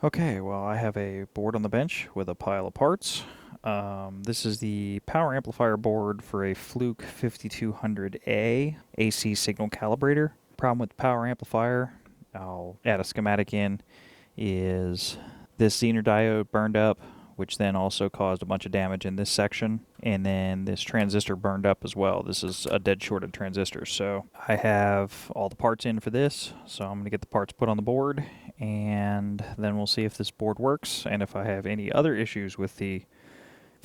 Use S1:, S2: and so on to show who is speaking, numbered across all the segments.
S1: Okay, well, I have a board on the bench with a pile of parts. This is the power amplifier board for a Fluke 5200A AC signal calibrator. Problem with the power amplifier, I'll add a schematic in, is this Zener diode burned up, which then also caused a bunch of damage in this section, and then this transistor burned up as well. This is a dead shorted transistor, so I have all the parts in for this, so I'm going to get the parts put on the board, and then we'll see if this board works, and if I have any other issues with the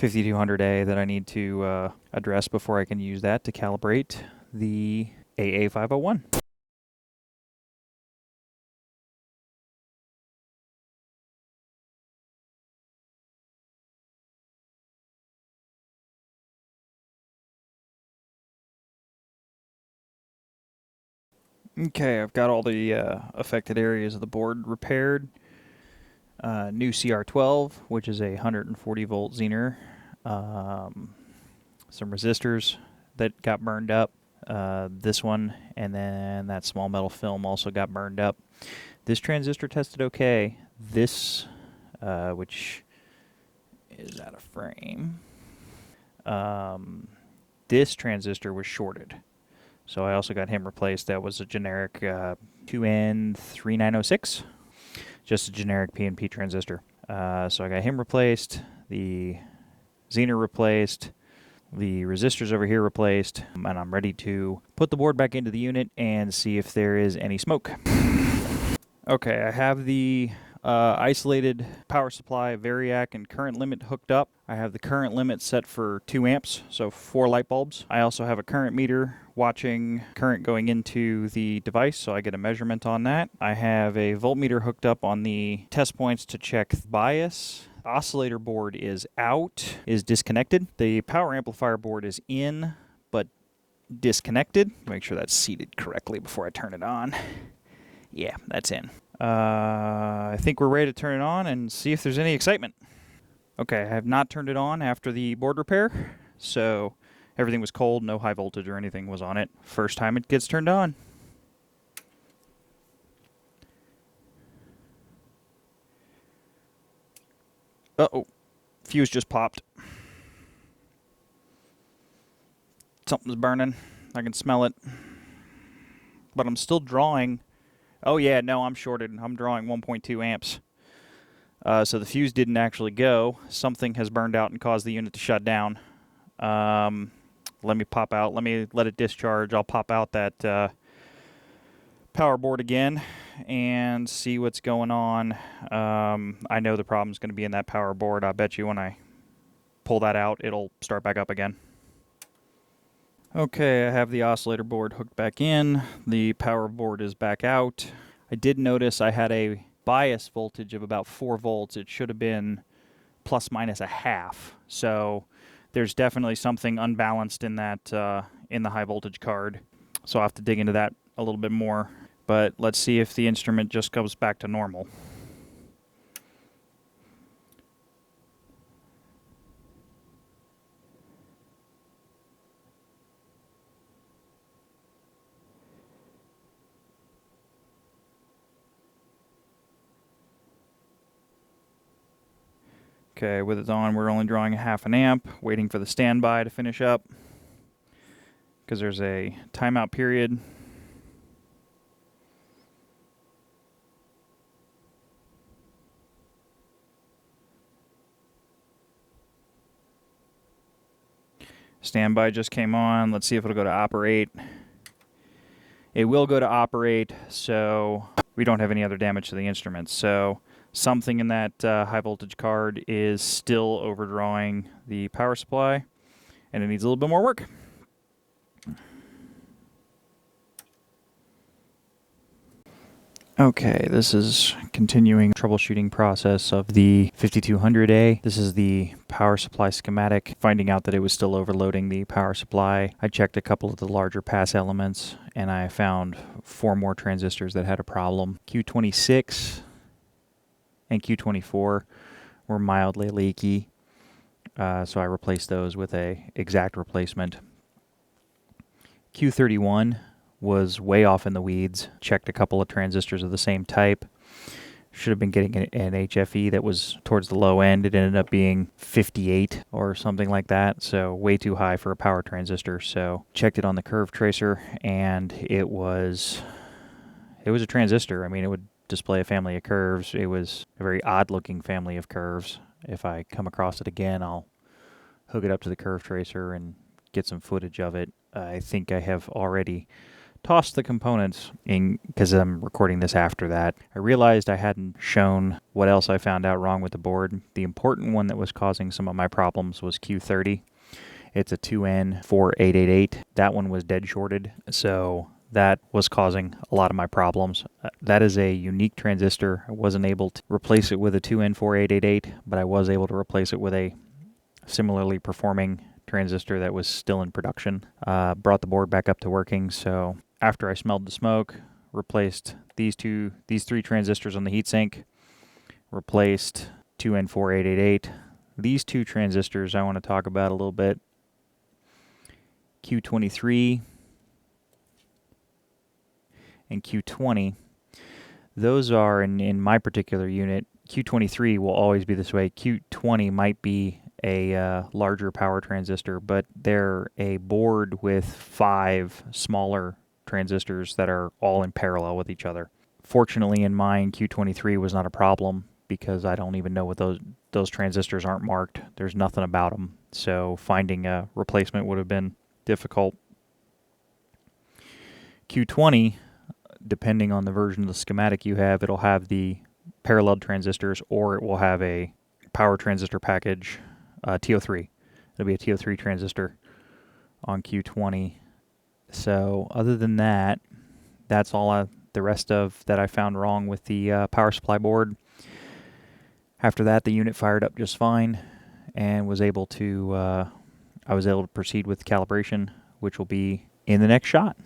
S1: 5200A that I need to address before I can use that to calibrate the AA501. Okay, I've got all the affected areas of the board repaired. New CR12, which is a 140 volt Zener. Some resistors that got burned up. This one, and then that small metal film also got burned up. This transistor tested okay. This, which is out of frame, this transistor was shorted. So I also got him replaced. That was a generic 2N3906, just a generic PNP transistor. So I got him replaced, the Zener replaced, the resistors over here replaced, and I'm ready to put the board back into the unit and see if there is any smoke. Okay, I have the isolated power supply, variac, and current limit hooked up. I have the current limit set for 2 amps, so 4 light bulbs. I also have a current meter watching current going into the device, so I get a measurement on that. I have a voltmeter hooked up on the test points to check bias. The oscillator board is out, is disconnected. The power amplifier board is in, but disconnected. Make sure that's seated correctly before I turn it on. Yeah, that's in. I think we're ready to turn it on and see if there's any excitement. Okay, I have not turned it on after the board repair, so everything was cold, no high voltage or anything was on it. First time it gets turned on. Uh-oh, fuse just popped. Something's burning. I can smell it. But I'm still drawing. Oh yeah, no, I'm shorted. I'm drawing 1.2 amps. So the fuse didn't actually go. Something has burned out and caused the unit to shut down. Let me pop out. Let me let it discharge. I'll pop out that power board again and see what's going on. I know the problem's going to be in that power board. I bet you when I pull that out, it'll start back up again. Okay, I have the oscillator board hooked back in. The power board is back out. I did notice I had a bias voltage of about 4 volts. It should have been plus minus a half. So there's definitely something unbalanced in that in the high voltage card. So I'll have to dig into that a little bit more. But let's see if the instrument just goes back to normal. Okay, with it on, we're only drawing a half an amp, waiting for the standby to finish up, because there's a timeout period. Standby just came on. Let's see if it'll go to operate. It will go to operate, so we don't have any other damage to the instrument. So something in that high voltage card is still overdrawing the power supply, and it needs a little bit more work. Okay, this is continuing troubleshooting process of the 5200A. This is the power supply schematic, finding out that it was still overloading the power supply. I checked a couple of the larger pass elements, and I found 4 more transistors that had a problem. Q26 and Q24 were mildly leaky, so I replaced those with a exact replacement. Q31 was way off in the weeds. Checked a couple of transistors of the same type. Should have been getting an HFE that was towards the low end. It ended up being 58 or something like that, so way too high for a power transistor. So checked it on the curve tracer, and it was a transistor. I mean, it would display a family of curves. It was a very odd-looking family of curves. If I come across it again, I'll hook it up to the curve tracer and get some footage of it. I think I have already tossed the components in because I'm recording this after that. I realized I hadn't shown what else I found out wrong with the board. The important one that was causing some of my problems was Q30. It's a 2N4888. That one was dead shorted, so that was causing a lot of my problems. That is a unique transistor. I wasn't able to replace it with a 2N4888, but I was able to replace it with a similarly performing transistor that was still in production. Brought the board back up to working, so after I smelled the smoke, replaced these three transistors on the heatsink, replaced 2N4888. These two transistors I want to talk about a little bit. Q23 and Q20. Those are, in my particular unit, Q23 will always be this way. Q20 might be a larger power transistor, but they're a board with 5 smaller transistors that are all in parallel with each other. Fortunately, in mine, Q23 was not a problem because I don't even know what those transistors aren't marked. There's nothing about them, so finding a replacement would have been difficult. Q20, depending on the version of the schematic you have, it'll have the parallel transistors, or it will have a power transistor package, TO3. It'll be a TO3 transistor on Q20. So other than that, that's all the rest of that I found wrong with the power supply board. After that, the unit fired up just fine, and was able to proceed with calibration, which will be in the next shot.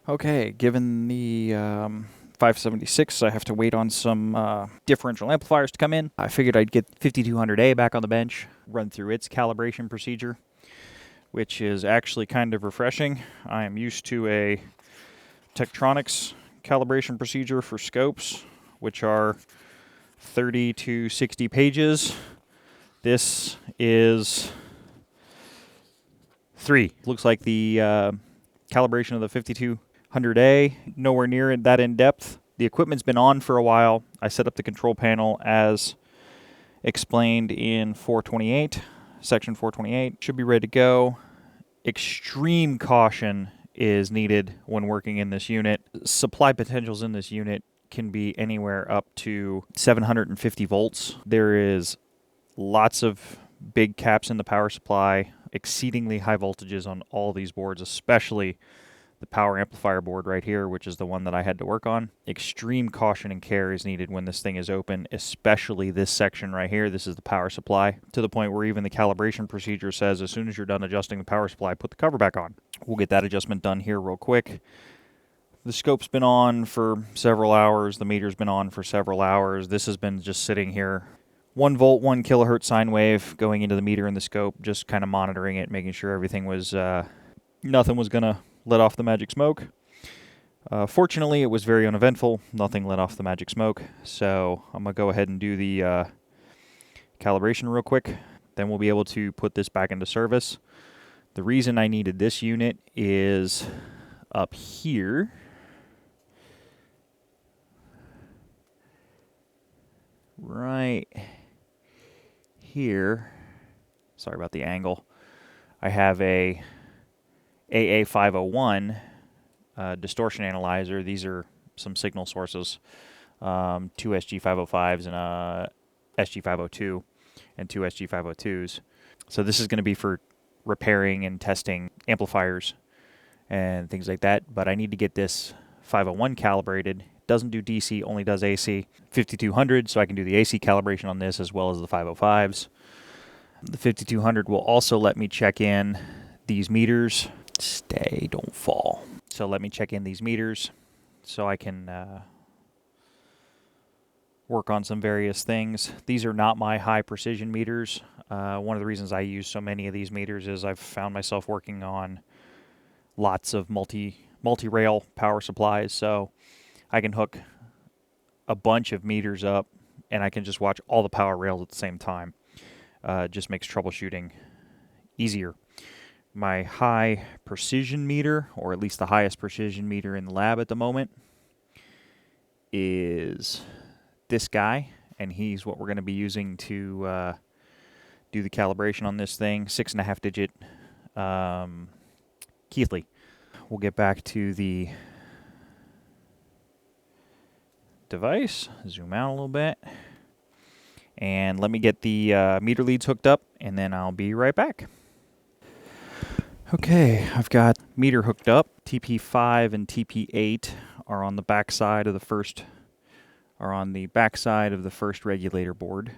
S1: Okay, given the 576, I have to wait on some differential amplifiers to come in. I figured I'd get 5200A back on the bench, run through its calibration procedure, which is actually kind of refreshing. I am used to a Tektronix calibration procedure for scopes, which are 30 to 60 pages. This is 3. Looks like the calibration of the 5200A, nowhere near that in depth. The equipment's been on for a while. I set up the control panel as explained in 428. Section 428 should be ready to go. Extreme caution is needed when working in this unit. Supply potentials in this unit can be anywhere up to 750 volts. There is lots of big caps in the power supply, exceedingly high voltages on all these boards, especially the power amplifier board right here, which is the one that I had to work on. Extreme caution and care is needed when this thing is open, especially this section right here. This is the power supply, to the point where even the calibration procedure says as soon as you're done adjusting the power supply, put the cover back on. We'll get that adjustment done here real quick. The scope's been on for several hours. The meter's been on for several hours. This has been just sitting here. 1 volt, 1 kilohertz sine wave going into the meter and the scope, just kind of monitoring it, making sure everything was, nothing was going to let off the magic smoke. Fortunately, it was very uneventful. Nothing let off the magic smoke. So I'm going to go ahead and do the calibration real quick. Then we'll be able to put this back into service. The reason I needed this unit is up here. Right here. Sorry about the angle. I have a AA501 distortion analyzer. These are some signal sources, 2 SG505s and a SG502 and 2 SG502s. So this is going to be for repairing and testing amplifiers and things like that, but I need to get this 501 calibrated. It doesn't do DC, only does AC. 5200, so I can do the AC calibration on this as well as the 505s. The 5200 will also let me check in these meters. Stay, don't fall. So let me check in these meters so I can work on some various things. These are not my high precision meters. One of the reasons I use so many of these meters is I've found myself working on lots of multi-rail power supplies, so I can hook a bunch of meters up, and I can just watch all the power rails at the same time. It just makes troubleshooting easier. My high precision meter, or at least the highest precision meter in the lab at the moment, is this guy, and he's what we're going to be using to do the calibration on this thing. 6.5 digit Keithley. We'll get back to the device, zoom out a little bit, and let me get the meter leads hooked up, and then I'll be right back. Okay, I've got meter hooked up. TP5 and TP8 are on the back side of the first regulator board,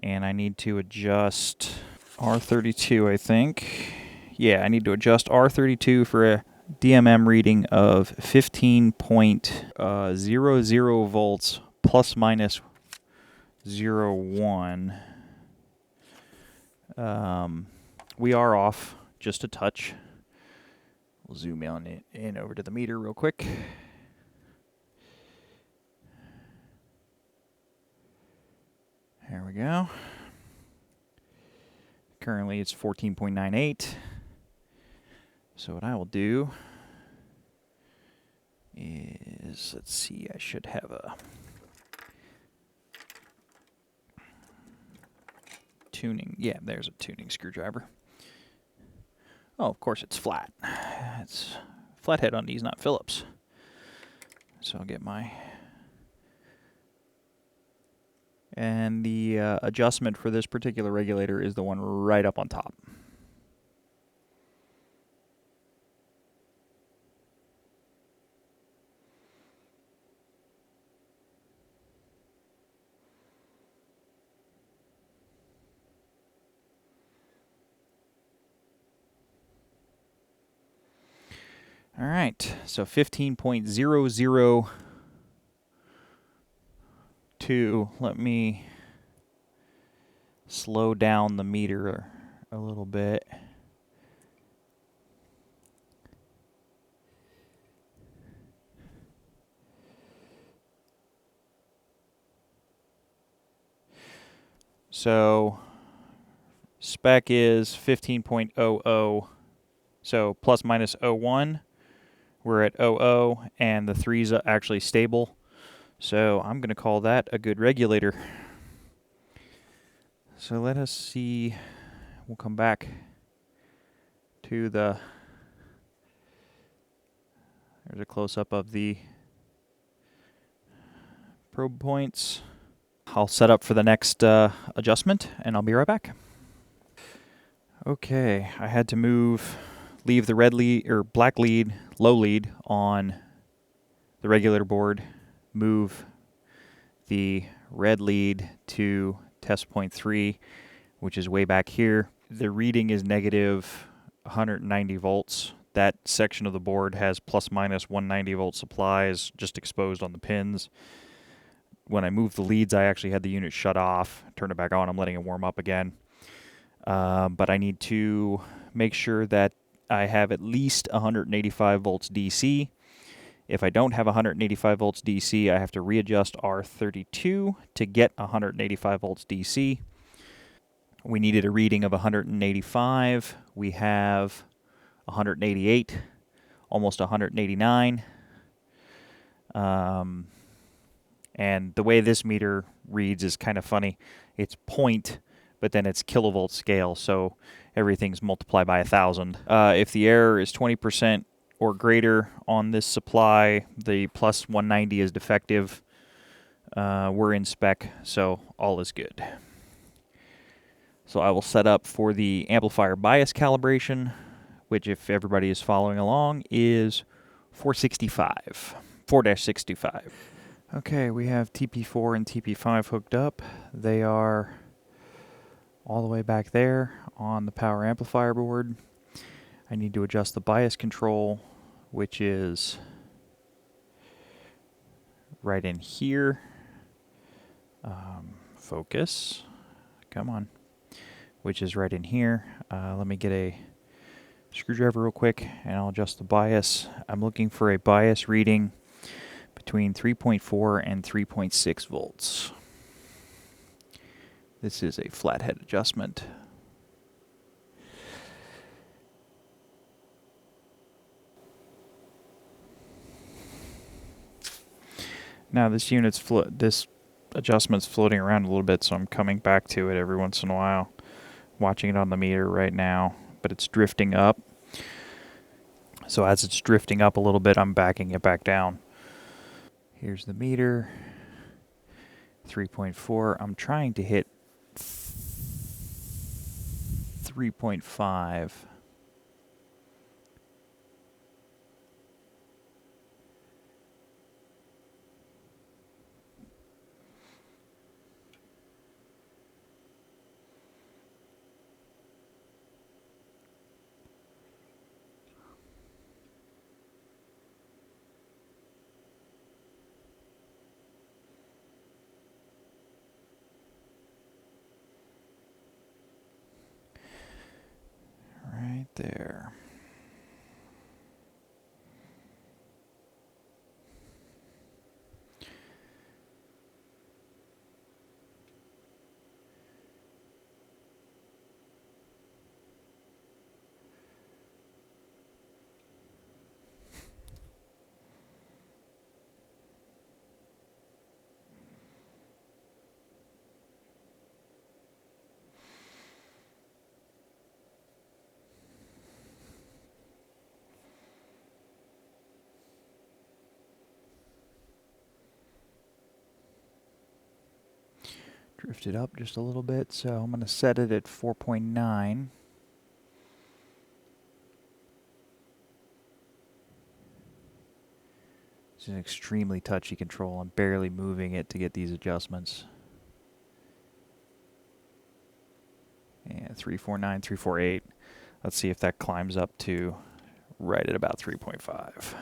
S1: and I need to adjust R32, I think. Yeah, I need to adjust R32 for a DMM reading of 15.00 volts plus minus 0.1. We are off just a touch. We'll zoom in over to the meter real quick. There we go. Currently it's 14.98. So what I will do is, let's see, I should have a tuning. Yeah, there's a tuning screwdriver. Oh, of course it's flat. It's flathead on these, not Phillips. So I'll get my... And the adjustment for this particular regulator is the one right up on top. All right, so 15.002. Let me slow down the meter a little bit. So spec is 15.00, so plus minus 0.1. We're at 0.0, and the 3's actually stable. So I'm going to call that a good regulator. So let us see. We'll come back to the... There's a close-up of the probe points. I'll set up for the next adjustment, and I'll be right back. Okay, I had to leave the red lead or black lead, low lead on the regulator board, move the red lead to test point 3, which is way back here. The reading is negative 190 volts. That section of the board has plus minus 190 volt supplies just exposed on the pins. When I moved the leads, I actually had the unit shut off. Turn it back on. I'm letting it warm up again. But I need to make sure that I have at least 185 volts DC. If I don't have 185 volts DC, I have to readjust R32 to get 185 volts DC. We needed a reading of 185. We have 188, almost 189. And the way this meter reads is kind of funny. It's point, but then it's kilovolt scale, so everything's multiplied by 1,000. If the error is 20% or greater on this supply, the plus 190 is defective. We're in spec, so all is good. So I will set up for the amplifier bias calibration, which, if everybody is following along, is 4-65. Okay, we have TP4 and TP5 hooked up. They are all the way back there on the power amplifier board. I need to adjust the bias control, which is right in here. Focus. Come on. Which is right in here. Let me get a screwdriver real quick, and I'll adjust the bias. I'm looking for a bias reading between 3.4 and 3.6 volts. This is a flathead adjustment. Now this adjustment's floating around a little bit, so I'm coming back to it every once in a while. Watching it on the meter right now, but it's drifting up. So as it's drifting up a little bit, I'm backing it back down. Here's the meter, 3.4. I'm trying to hit 3.5. Right there. Drifted up just a little bit, so I'm going to set it at 4.9. It's an extremely touchy control. I'm barely moving it to get these adjustments. And 349, 348. Let's see if that climbs up to right at about 3.5.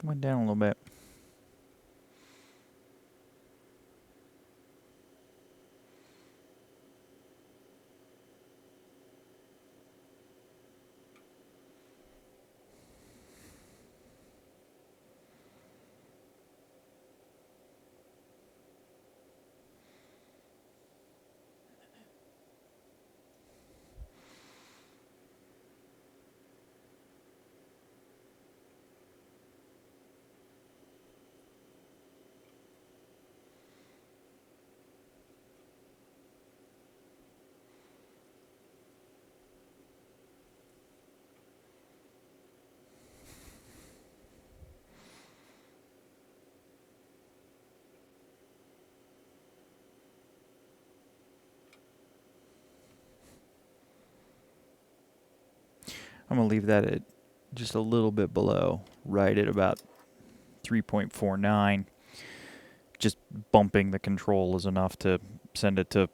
S1: Went down a little bit. I'm going to leave that at just a little bit below, right at about 3.49. Just bumping the control is enough to send it to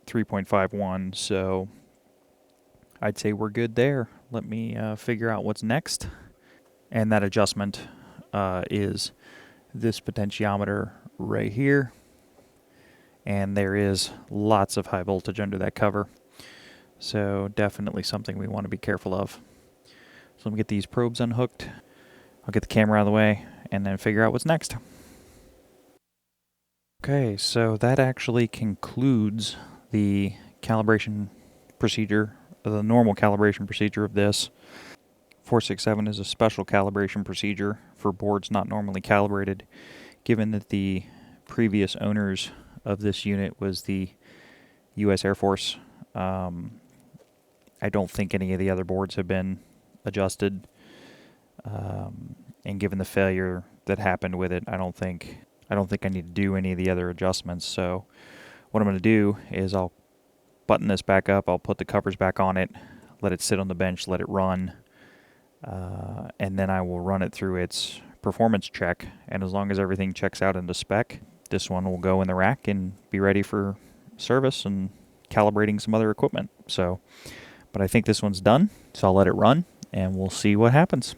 S1: 3.51, so I'd say we're good there. Let me figure out what's next. And that adjustment is this potentiometer right here. And there is lots of high voltage under that cover. So definitely something we want to be careful of. So let me get these probes unhooked. I'll get the camera out of the way and then figure out what's next. Okay, so that actually concludes the calibration procedure, the normal calibration procedure of this. 467 is a special calibration procedure for boards not normally calibrated, given that the previous owners of this unit was the U.S. Air Force. I don't think any of the other boards have been adjusted, and given the failure that happened with it, I don't think I need to do any of the other adjustments. So what I'm going to do is I'll button this back up, I'll put the covers back on it, let it sit on the bench, let it run, and then I will run it through its performance check, and as long as everything checks out into spec, this one will go in the rack and be ready for service and calibrating some other equipment. So, but I think this one's done, so I'll let it run and we'll see what happens.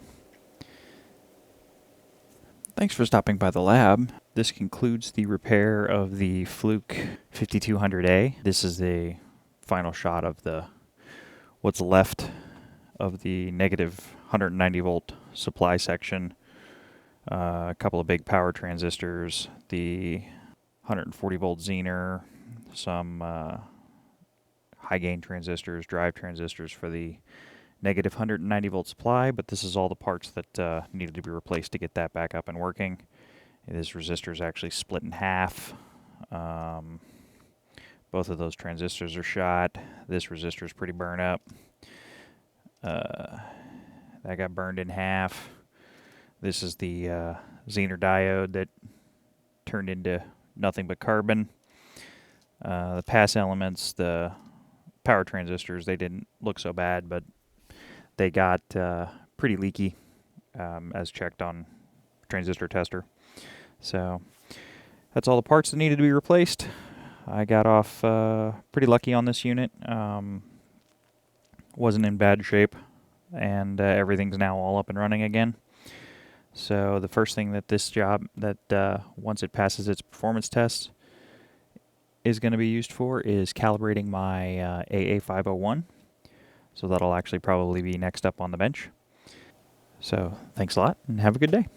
S1: Thanks for stopping by the lab. This concludes the repair of the Fluke 5200A. This is the final shot of what's left of the negative 190 volt supply section. A couple of big power transistors, the 140 volt Zener, some high gain transistors, drive transistors for the negative 190 volt supply, but this is all the parts that needed to be replaced to get that back up and working. This resistor is actually split in half. Both of those transistors are shot. This resistor is pretty burned up. That got burned in half. This is the Zener diode that turned into nothing but carbon. The pass elements, the power transistors, they didn't look so bad, but they got pretty leaky as checked on transistor tester. So that's all the parts that needed to be replaced. I got off pretty lucky on this unit. Wasn't in bad shape, and everything's now all up and running again. So the first thing that this job, once it passes its performance tests, is going to be used for is calibrating my AA501. So that'll actually probably be next up on the bench. So thanks a lot and have a good day.